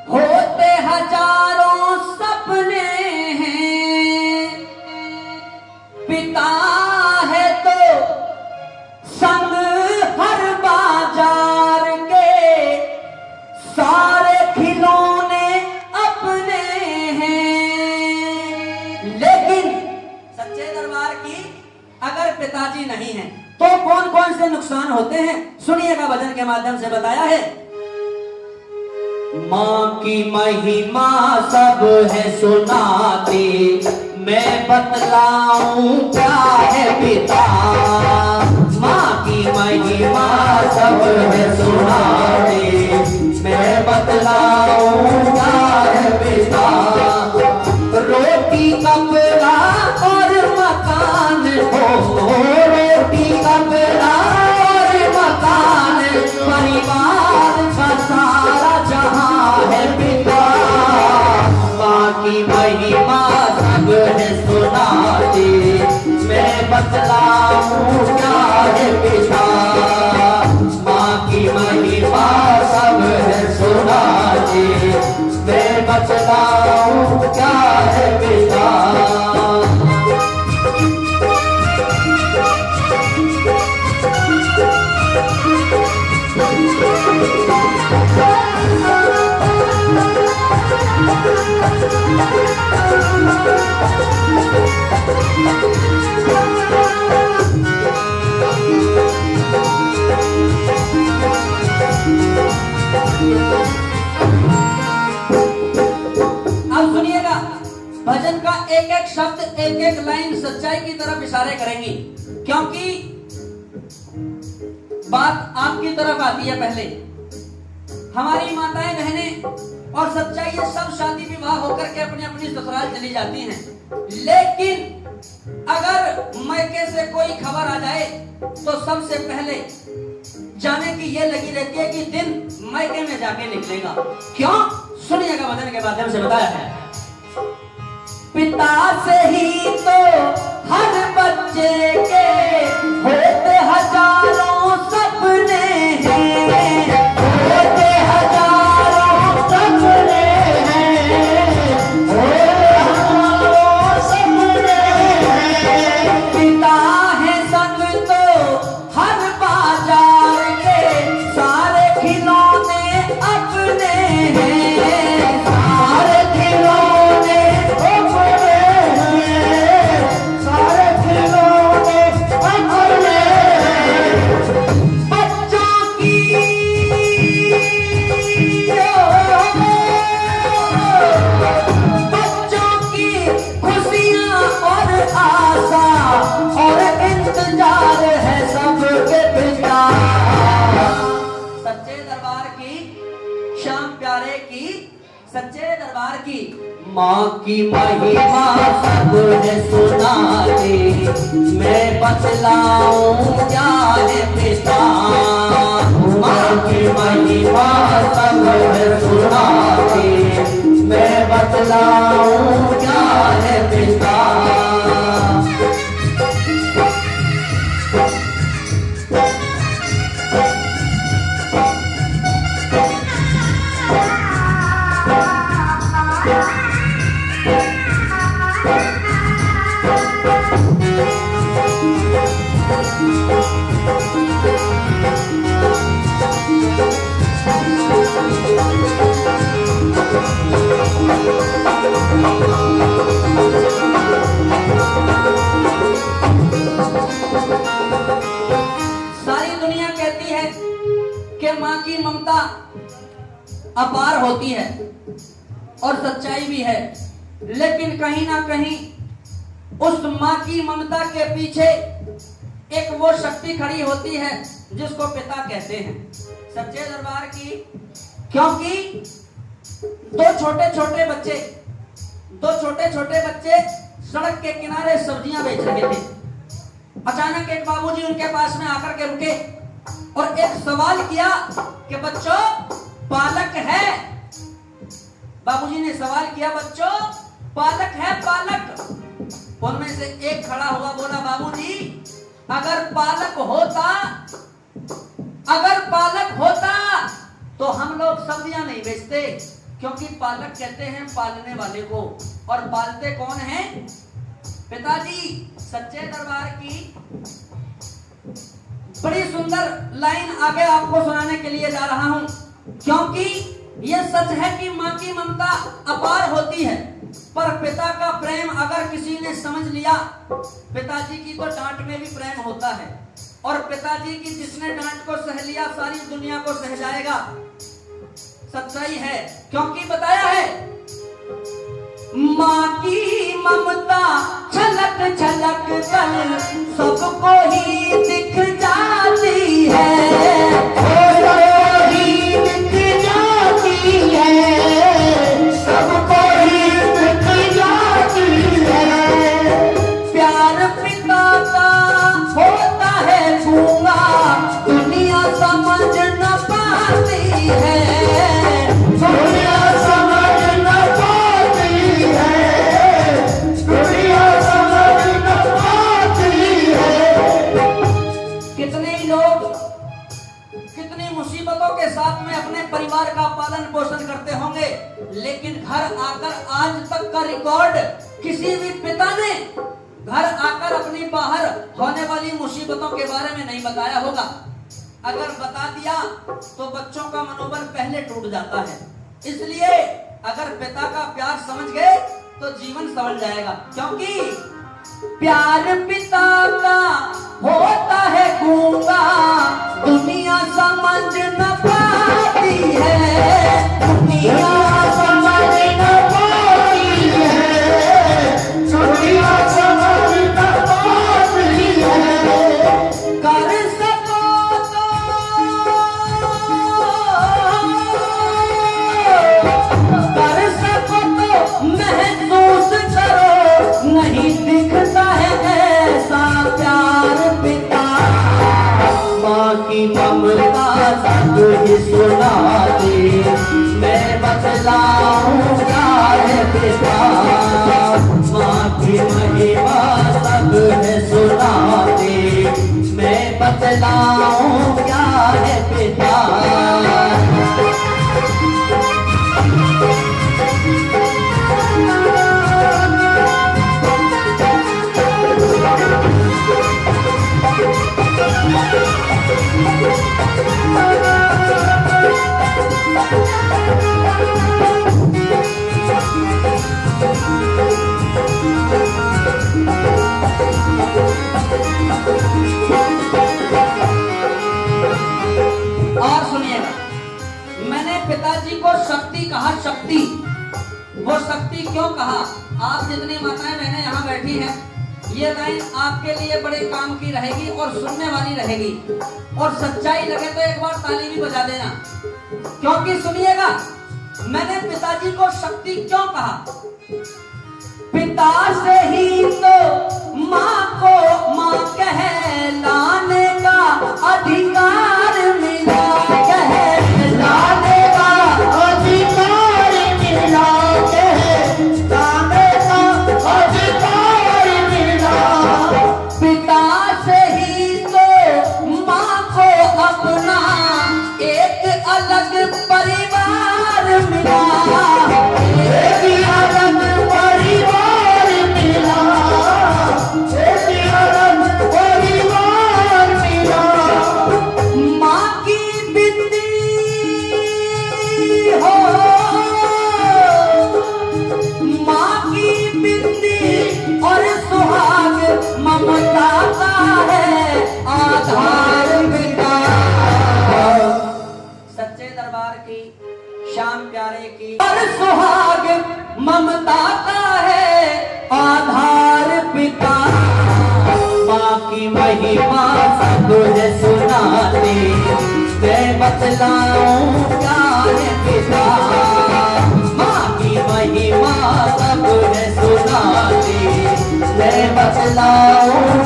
होते हजारों सपने हैं, पिता है तो संग हर बाजार के, सारे खिलौने अपने हैं। लेकिन सच्चे दरबार की अगर पिताजी नहीं हैं तो कौन कौन से नुकसान होते हैं, सुनिएगा। भजन के माध्यम से बताया है। माँ की महिमा सब है सुनाते, मैं बतलाऊं क्या है पिता। माँ की महिमा सब है सुनाते, मैं बतलाऊं क्या है पिता। रोटी कपड़ा और मकान हो, रोटी कपड़ा और मकान, परिवार का सारा जहां है पिता। माँ की महिमा सब है सुनाते, मैं बतलाऊं क्या है पिता। माँ की महिमा सब है सुनाते, मैं बतलाऊं क्या है पिता। अब सुनिएगा, भजन का एक एक शब्द एक एक लाइन सच्चाई की तरफ इशारे करेंगी, क्योंकि बात आपकी तरफ आती है। पहले हमारी माताएं बहनें और सच्चाई ये सब शादी विवाह होकर के अपनी अपनी ससुराल चली जाती हैं, लेकिन अगर मायके से कोई खबर आ जाए तो सबसे पहले जाने की ये लगी रहती है कि दिन मायके में जाके निकलेगा। क्यों? सुनिएगा, भजन के माध्यम से बताया है। पिता से ही तो हर बच्चे के होते हजारों सपने हैं, होते हजारों सपने हैं, होते हजारों सपने हैं। पिता है संग तो हर बाजार के, सारे खिलौने अपने हैं, सारे खिलौने अपने हैं, सारे खिलौने अपने हैं। बच्चों की बच्चों की खुशियां और आशा और इंतजार है सबके पिता। सच्चे दरबार की, श्याम प्यारे की, सच्चे दरबार की माँ की महिमा सब है सुनाते, मैं बतलाऊं क्या है पिता। माँ की महिमा सब है सुनाते, मैं बतलाऊं क्या है पिता। सारी दुनिया कहती है कि माँ की ममता अपार होती है और सच्चाई भी है, लेकिन कहीं ना कहीं उस माँ की ममता के पीछे एक वो शक्ति खड़ी होती है जिसको पिता कहते हैं। सच्चे दरबार की, क्योंकि दो छोटे छोटे बच्चे सड़क के किनारे सब्जियां बेच रहे थे। अचानक एक बाबूजी उनके पास में आकर के रुके और एक सवाल किया कि बच्चों पालक है। बाबूजी ने सवाल किया, बच्चों पालक है पालक। उनमें से एक खड़ा हुआ, बोला बाबूजी अगर पालक होता तो हम लोग सब्जियां नहीं बेचते, क्योंकि पालक कहते हैं पालने वाले को, और पालते कौन हैं? पिताजी। सच्चे दरबार की बड़ी सुंदर लाइन आगे आपको सुनाने के लिए जा रहा हूं, क्योंकि यह सच है कि मां की ममता अपार होती है, पर पिता का प्रेम अगर किसी ने समझ लिया, पिताजी की तो डांट में भी प्रेम होता है, और पिताजी की जिसने डांट को सह लिया सारी दुनिया को सह जाएगा। सच्चाई है, क्योंकि बताया है मां की ममता झलक झलक कर सबको ही दिख जाती है, सबको ही दिख जाती है, सबको ही दिख जाती है। प्यार पिता का होता है गूंगा, दुनिया समझ न पाती है, दुनिया समझ न पाती है, दुनिया समझ न पाती है। कितने ही लोग कितनी मुसीबतों के साथ में अपने परिवार का पालन पोषण करते होंगे, लेकिन घर आकर आज तक का रिकॉर्ड किसी भी पिता ने घर आकर अपनी बाहर होने वाली मुसीबतों के बारे में नहीं बताया होगा। अगर बता दिया तो बच्चों का मनोबल पहले टूट जाता है। इसलिए अगर पिता का प्यार समझ गए तो जीवन संभल जाएगा, क्योंकि प्यार पिता का होता है गूंगा, दुनिया समझ न पाती है, दुनिया समझ न पाती है, दुनिया समझ न पाती है। कर सको तो कर सको तो महसूस करो, नहीं दिखता है ऐसा प्यार पिता। माँ की ममता सब ही सुना दे, मैं बतलाऊं क्या है पिता। माँ की महिमा सब है सुना दे, मैं बतलाऊं क्या है पिता। और सुनिएगा, मैंने पिताजी को शक्ति कहा, शक्ति। वो शक्ति क्यों कहा? आप जितनी माताएं बहनें यहाँ बैठी हैं, ये लाइन आपके लिए बड़े काम की रहेगी और सुनने वाली रहेगी, और सच्चाई लगे तो एक बार ताली भी बजा देना, क्योंकि सुनिएगा, मैंने पिताजी को शक्ति क्यों कहा? पिता से ही तो माँ को माँ कहलाने का अधिकार मिला, कहलाने का अधिकार मिला, कहलाने का अधिकार मिला। पिता से ही तो माँ को अपना एक अलग परिवार मिला, एक अलग परिवार मिला, एक अलग परिवार मिला। माँ की बिंदी हो, माँ की बिंदी और सुहाग ममता का है आधार पिता। सच्चे दरबार की, श्याम प्यारे की, और सुहाग ममता का है आधार पिता। माँ की महिमा सब है सुनाते, मैं बतलाऊं क्या है पिता। माँ की महिमा सब है सुनाते, मैं बतलाऊं